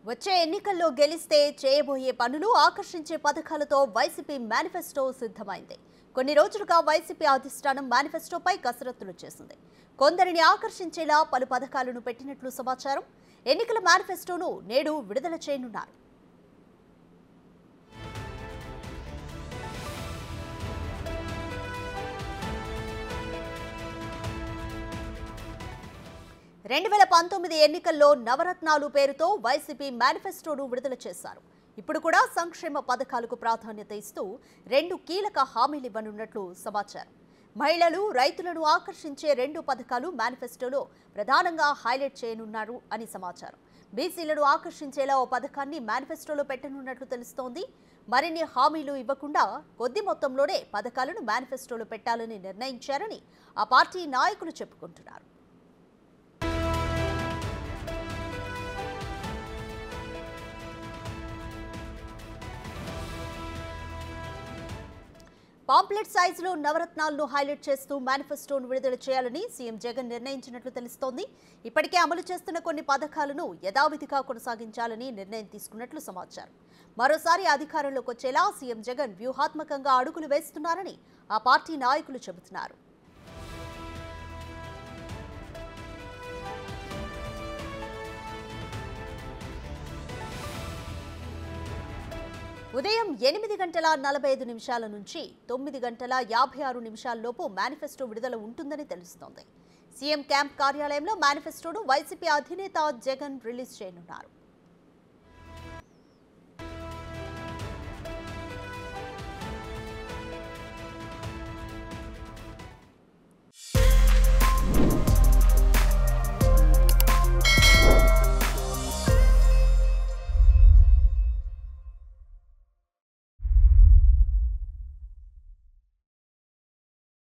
వచ్చే ఎన్నికల్లో గెలిస్తే చేయబోయే పనులు ఆకర్షించే పథకాలతో వైసీపీ మేనిఫెస్టో సిద్ధమైంది. కొన్ని రోజులుగా వైసీపీ అధిష్టానం మేనిఫెస్టోపై కసరత్తులు చేసింది. కొందరిని ఆకర్షించేలా పలు పథకాలను పెట్టినట్లు సమాచారం. ఎన్నికల మేనిఫెస్టోను నేడు విడుదల చేయనున్నారు. 2019 ఎన్నికల్లో నవరత్నాలు పేరుతో వైసీపీ మేనిఫెస్టోను విడుదల చేశారు. ఇప్పుడు కూడా సంక్షేమ పథకాలకు ప్రాధాన్యత ఇస్తూ 2 కీలక హామీలు ఇవ్వనున్నట్లు సమాచారం. మహిళలు, రైతులను ఆకర్షించే 2 పథకాలు మేనిఫెస్టోలో ప్రధానంగా హైలైట్ చేయనున్నారు అని సమాచారం. బీసీలను ఆకర్షించేలా ఓ పథకాన్ని మేనిఫెస్టోలో పెట్టనున్నట్లు తెలుస్తోంది. మరిన్ని హామీలు ఇవ్వకుండా కొద్ది మొత్తంలోనే పథకాలను మేనిఫెస్టోలో పెట్టాలని నిర్ణయించారని ఆ పార్టీ నాయకులు చెప్పుకుంటున్నారు. పాంప్లెట్ సైజులో నవరత్నాలను హైలైట్ చేస్తూ మేనిఫెస్టోను విడుదల చేయాలని సీఎం జగన్ నిర్ణయించినట్లు తెలుస్తోంది. ఇప్పటికే అమలు చేస్తున్న కొన్ని పథకాలను యథావిధిగా కొనసాగించాలని నిర్ణయం తీసుకున్నట్లు సమాచారం. మరోసారి అధికారంలోకి వచ్చేలా సీఎం జగన్ వ్యూహాత్మకంగా అడుగులు వేస్తున్నారని ఆ పార్టీ నాయకులు చెబుతున్నారు. ఉదయం 8:45 నుంచి 9:56 లోపు మేనిఫెస్టో విడుదల ఉంటుందని తెలుస్తోంది. సీఎం క్యాంప్ కార్యాలయంలో మేనిఫెస్టోను వైసీపీ అధినేత జగన్ రిలీజ్ చేయనున్నారు.